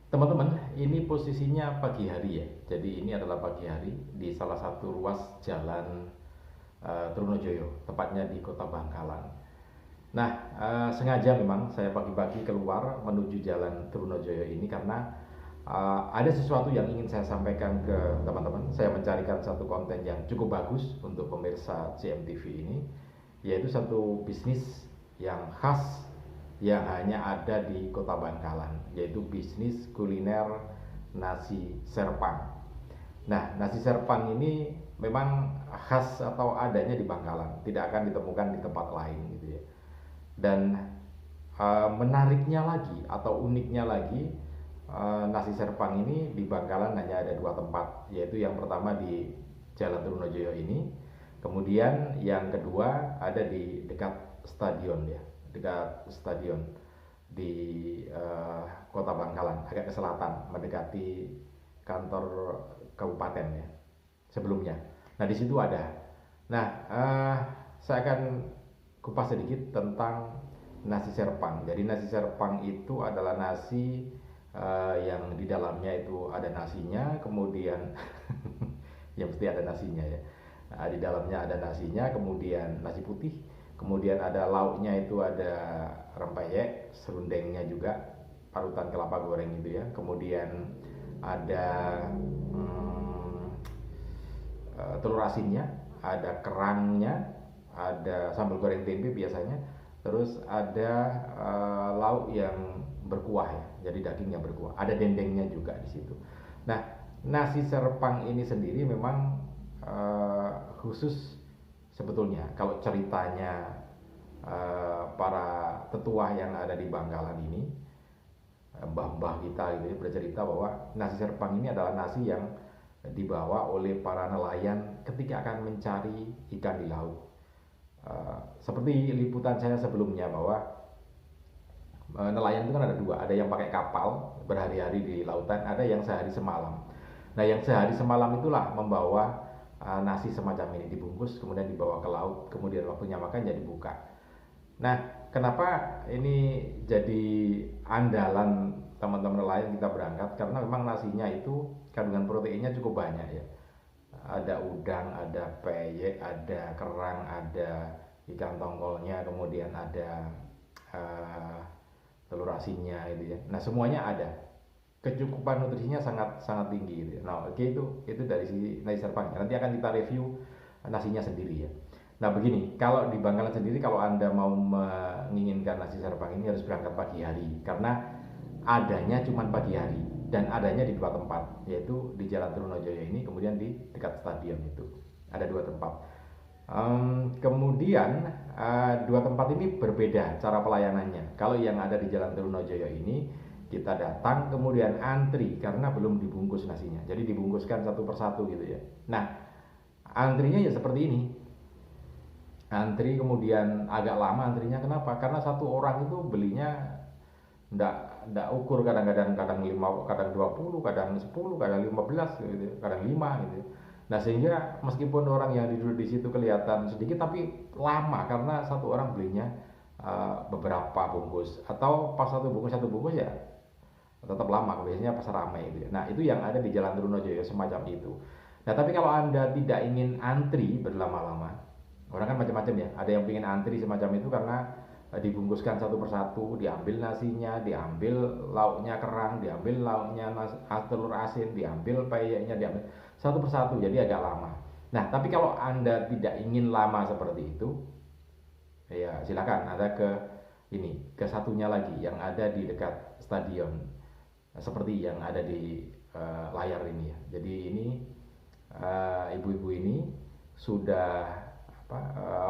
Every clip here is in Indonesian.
Teman-teman, ini posisinya pagi hari ya. Jadi ini adalah pagi hari di salah satu ruas jalan Trunojoyo, tepatnya di Kota Bangkalan. Nah, sengaja memang saya pagi-pagi keluar menuju jalan Trunojoyo ini karena ada sesuatu yang ingin saya sampaikan ke teman-teman. Saya mencarikan satu konten yang cukup bagus untuk pemirsa CMTV ini, yaitu satu bisnis yang khas yang hanya ada di Kota Bangkalan, yaitu bisnis kuliner nasi serpang. Nah, nasi serpang ini memang khas atau adanya di Bangkalan, tidak akan ditemukan di tempat lain gitu ya. Dan menariknya lagi atau uniknya lagi, nasi serpang ini di Bangkalan hanya ada dua tempat, yaitu yang pertama di Jalan Trunojoyo ini, kemudian yang kedua ada di dekat stadion ya, dekat stadion di Kota Bangkalan, agak ke selatan mendekati kantor kabupaten ya sebelumnya. Nah di situ ada. Nah saya akan kupas sedikit tentang nasi serpang. Jadi nasi serpang itu adalah nasi yang di dalamnya itu ada nasinya, kemudian ya mesti ada nasinya ya. Nah, di dalamnya ada nasinya, kemudian nasi putih, kemudian ada lauknya itu ada rempeyek, serundengnya juga, parutan kelapa goreng itu ya, kemudian ada telur asinnya, ada kerangnya, ada sambal goreng tempe biasanya, terus ada lauk yang berkuah ya, jadi daging yang berkuah, ada dendengnya juga di situ. Nah, nasi serpang ini sendiri memang khusus sebetulnya kalau ceritanya para tetua yang ada di Bangkalan ini, mbah-mbah kita gitu ya, bercerita bahwa nasi serpang ini adalah nasi yang dibawa oleh para nelayan ketika akan mencari ikan di laut. Seperti liputan saya sebelumnya bahwa nelayan itu kan ada dua, ada yang pakai kapal berhari-hari di lautan, ada yang sehari semalam. Nah yang sehari semalam itulah membawa nasi semacam ini dibungkus kemudian dibawa ke laut, kemudian waktunya makan jadi buka. Nah kenapa ini jadi andalan teman-teman nelayan kita berangkat, karena memang nasinya itu kandungan proteinnya cukup banyak ya. Ada udang, ada peyek, ada kerang, ada ikan tongkolnya, kemudian ada uh, telur asinnya gitu ya. Nah semuanya ada, kecukupan nutrisinya sangat sangat tinggi gitu ya. Nah oke, itu dari sisi nasi serpangnya. Nanti akan kita review nasinya sendiri ya. Nah begini, kalau di Bangkalan sendiri kalau anda mau menginginkan nasi serpang ini harus berangkat pagi hari, karena adanya cuma pagi hari dan adanya di dua tempat, yaitu di Jalan Trunojoyo ini, kemudian di dekat stadion itu ada dua tempat. Kemudian dua tempat ini berbeda cara pelayanannya. Kalau yang ada di Jalan Trunojoyo ini kita datang kemudian antri karena belum dibungkus nasinya. Jadi dibungkuskan satu persatu gitu ya. Nah, antrinya ya seperti ini. Antri kemudian agak lama antrinya, kenapa? Karena satu orang itu belinya ndak ukur, kadang-kadang kadang 5, kadang 20, kadang 10, kadang 15 gitu, kadang 5 gitu. Nah, sehingga meskipun orang yang duduk di situ kelihatan sedikit tapi lama karena satu orang belinya beberapa bungkus, atau pas satu bungkus ya tetap lama biasanya pas ramai gitu. Nah, itu yang ada di Jalan Trunojoyo semacam itu. Nah, tapi kalau Anda tidak ingin antri berlama-lama, orang kan macam-macam ya. Ada yang ingin antri semacam itu karena dibungkuskan satu persatu, diambil nasinya, diambil lauknya kerang, diambil lauknya telur asin, diambil peyeknya, diambil satu persatu, jadi agak lama. Nah tapi kalau anda tidak ingin lama seperti itu, ya silakan anda ke ini, ke satunya lagi yang ada di dekat stadion, seperti yang ada di layar ini ya. Jadi ini ibu-ibu ini sudah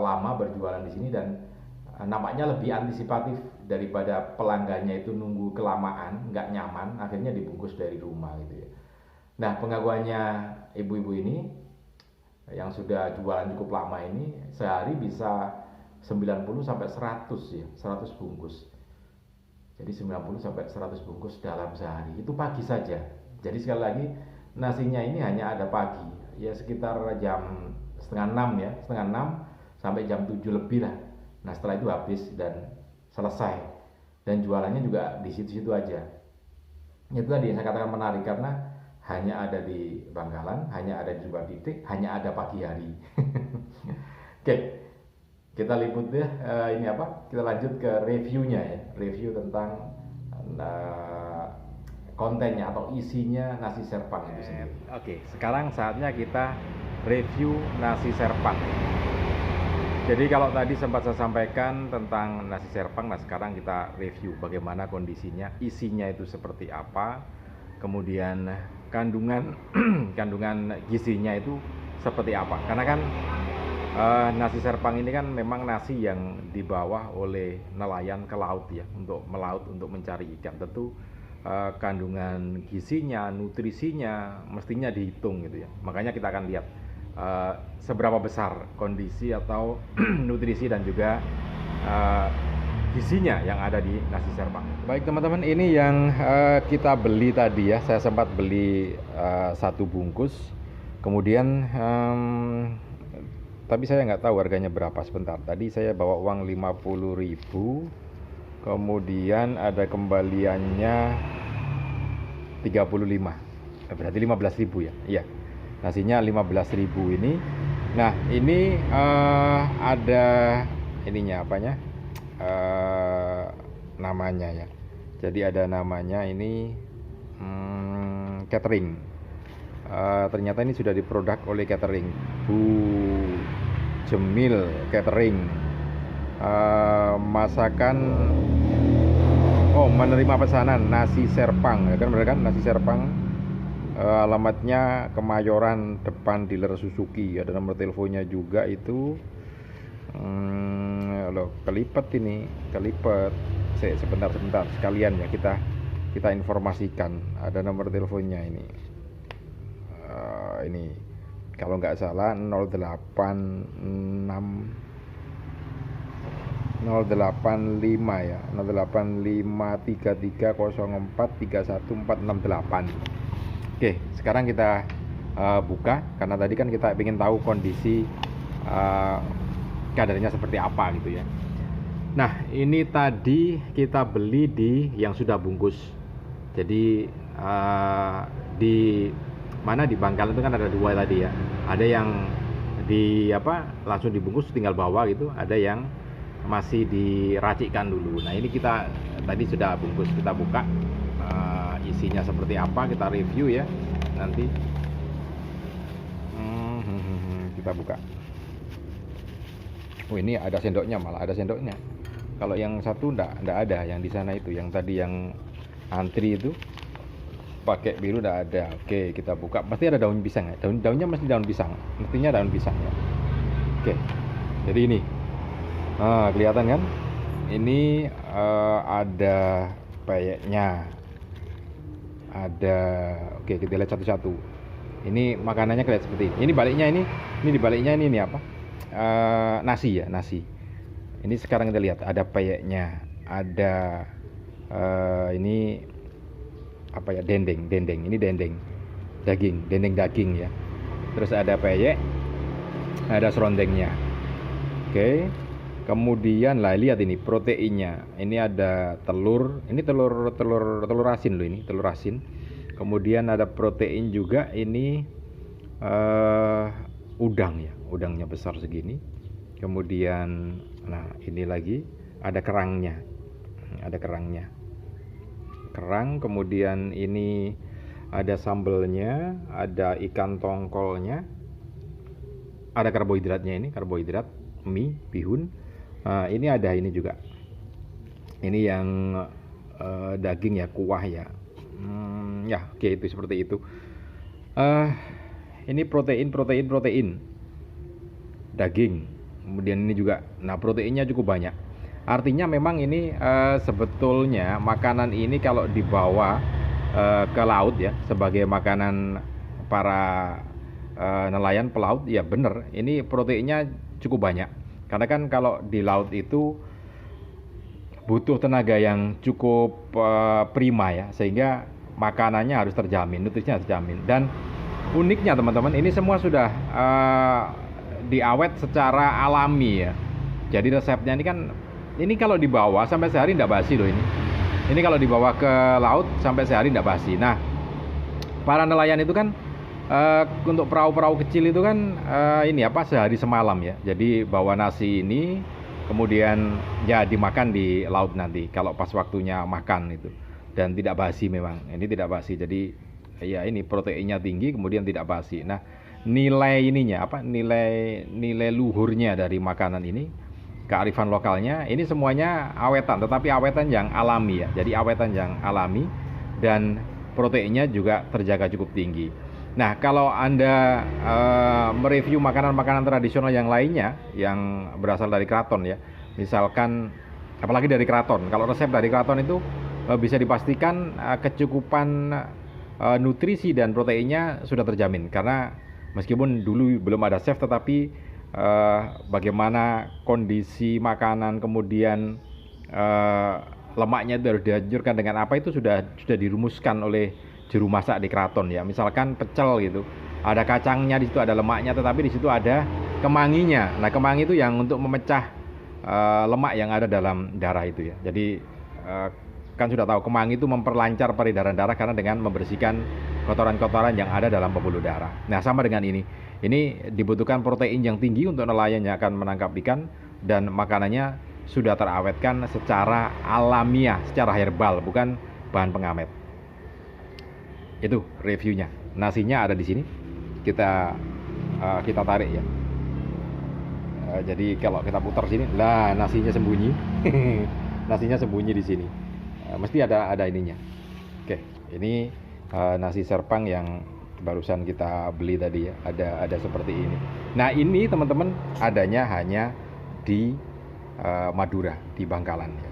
lama berjualan di sini dan nampaknya lebih antisipatif daripada pelanggannya itu nunggu kelamaan, nggak nyaman, akhirnya dibungkus dari rumah gitu ya. Nah pengakuannya ibu-ibu ini yang sudah jualan cukup lama ini, sehari bisa 90 sampai 100 ya, 100 bungkus. Jadi 90 sampai 100 bungkus dalam sehari. Itu pagi saja. Jadi sekali lagi nasinya ini hanya ada pagi, ya sekitar jam setengah 6 ya, setengah 6 sampai jam 7 lebih lah. Nah setelah itu habis dan selesai, dan jualannya juga di situ-situ aja. Itu tadi yang saya katakan menarik karena hanya ada di Bangkalan, hanya ada di dua titik, hanya ada pagi hari. Oke, kita liput ya, ini apa? Kita lanjut ke reviewnya ya, review tentang kontennya atau isinya nasi serpang itu sendiri. Oke, sekarang saatnya kita review nasi serpang. Jadi kalau tadi sempat saya sampaikan tentang nasi serpang, nah sekarang kita review bagaimana kondisinya, isinya itu seperti apa, kemudian kandungan kandungan gizinya itu seperti apa. Karena kan nasi serpang ini kan memang nasi yang dibawa oleh nelayan ke laut ya, untuk melaut untuk mencari ikan. Tentu kandungan gizinya, nutrisinya mestinya dihitung gitu ya. Makanya kita akan lihat seberapa besar kondisi atau nutrisi dan juga gizinya yang ada di nasi serpang. Baik teman-teman, ini yang kita beli tadi ya. Saya sempat beli 1 bungkus. Kemudian tapi saya nggak tahu harganya berapa sebentar. Tadi saya bawa uang 50.000. Kemudian ada kembaliannya 35. Berarti 15.000 ya. Iya. Nasinya 15.000 ini. Nah, ini ada ininya apanya? Namanya ya. Jadi ada namanya ini catering. Ternyata ini sudah diproduk oleh catering, Bu Jemil Catering. Masakan menerima pesanan nasi serpang ya kan, bener kan, nasi serpang. Alamatnya Kemayoran depan dealer Suzuki. Ada nomor teleponnya juga itu. Loh, kelipet ini, kelipet. Sebentar sekalian ya kita informasikan. Ada nomor teleponnya ini. Ini kalau nggak salah 085 ya, 08533043148. Oke, sekarang kita buka karena tadi kan kita ingin tahu kondisi kadarnya seperti apa gitu ya. Nah, ini tadi kita beli di yang sudah bungkus. Jadi di mana di Bangkalan itu kan ada 2 tadi ya. Ada yang di langsung dibungkus tinggal bawa gitu, ada yang masih diracikkan dulu. Nah, ini kita tadi sudah bungkus, kita buka. Isinya seperti apa kita review ya nanti. Kita buka. Ini ada sendoknya, malah ada sendoknya. Kalau yang satu enggak ada, yang di sana itu, yang tadi yang antri itu pakai biru enggak ada. Oke, kita buka. Pasti ada daun pisang ya. Daunnya mesti daun pisang. Mestinya daun pisang ya. Oke. Jadi ini. Kelihatan kan? Ini ada peyeknya. Oke, kita lihat satu-satu. Ini makanannya kelihatan seperti ini. Ini baliknya ini dibaliknya ini apa? Nasi ya, nasi. Ini sekarang kita lihat ada peyeknya, ada ini apa ya, dendeng. Ini dendeng daging ya. Terus ada peyek, ada serondengnya. Oke. Kemudian lihat ini proteinnya. Ini ada telur. Ini telur asin loh ini, telur asin. Kemudian ada protein juga. Ini udang ya, udangnya besar segini. Kemudian nah ini lagi ada kerangnya. Kerang. Kemudian ini ada sambelnya, ada ikan tongkolnya. Ada karbohidratnya, ini karbohidrat mie, bihun. Ini ada ini juga. Ini yang daging ya, kuah ya. Ya, oke, itu seperti itu. Ini protein daging. Kemudian ini juga. Nah, proteinnya cukup banyak. Artinya memang ini sebetulnya makanan ini kalau dibawa ke laut ya, sebagai makanan para nelayan pelaut, ya bener. Ini proteinnya cukup banyak. Karena kan kalau di laut itu butuh tenaga yang cukup prima ya, sehingga makanannya harus terjamin, nutrisinya harus terjamin. Dan uniknya teman-teman, ini semua sudah diawet secara alami ya. Jadi resepnya ini kan, ini kalau dibawa sampai sehari tidak basi loh ini. Ini kalau dibawa ke laut sampai sehari tidak basi. Nah, para nelayan itu kan untuk perahu-perahu kecil itu kan ini apa sehari semalam ya. Jadi bawa nasi ini kemudian ya dimakan di laut nanti kalau pas waktunya makan itu. Dan tidak basi memang. Ini tidak basi. Jadi ya ini proteinnya tinggi kemudian tidak basi. Nah, nilai ininya apa? Nilai luhurnya dari makanan ini, kearifan lokalnya, ini semuanya awetan, tetapi awetan yang alami ya. Jadi awetan yang alami dan proteinnya juga terjaga cukup tinggi. Nah, kalau Anda mereview makanan-makanan tradisional yang lainnya yang berasal dari keraton ya, misalkan apalagi dari keraton, kalau resep dari keraton itu bisa dipastikan kecukupan nutrisi dan proteinnya sudah terjamin, karena meskipun dulu belum ada chef, tetapi bagaimana kondisi makanan kemudian lemaknya itu harus dihancurkan dengan apa itu sudah dirumuskan oleh juru masak di keraton ya. Misalkan pecel gitu, ada kacangnya di situ, ada lemaknya, tetapi di situ ada kemanginya. Nah, kemangi itu yang untuk memecah lemak yang ada dalam darah itu ya. Jadi kan sudah tahu kemangi itu memperlancar peredaran darah karena dengan membersihkan kotoran-kotoran yang ada dalam pembuluh darah. Nah, sama dengan ini dibutuhkan protein yang tinggi untuk nelayan yang akan menangkap ikan, dan makanannya sudah terawetkan secara alamiah, secara herbal, bukan bahan pengamet. Itu reviewnya. Nasinya ada di sini. Kita tarik ya. Jadi kalau kita putar sini, lah nasinya sembunyi. Nasinya sembunyi di sini. Mesti ada ininya. Oke, ini nasi serpang yang barusan kita beli tadi ya. Ada seperti ini. Nah, ini teman-teman adanya hanya di Madura, di Bangkalan.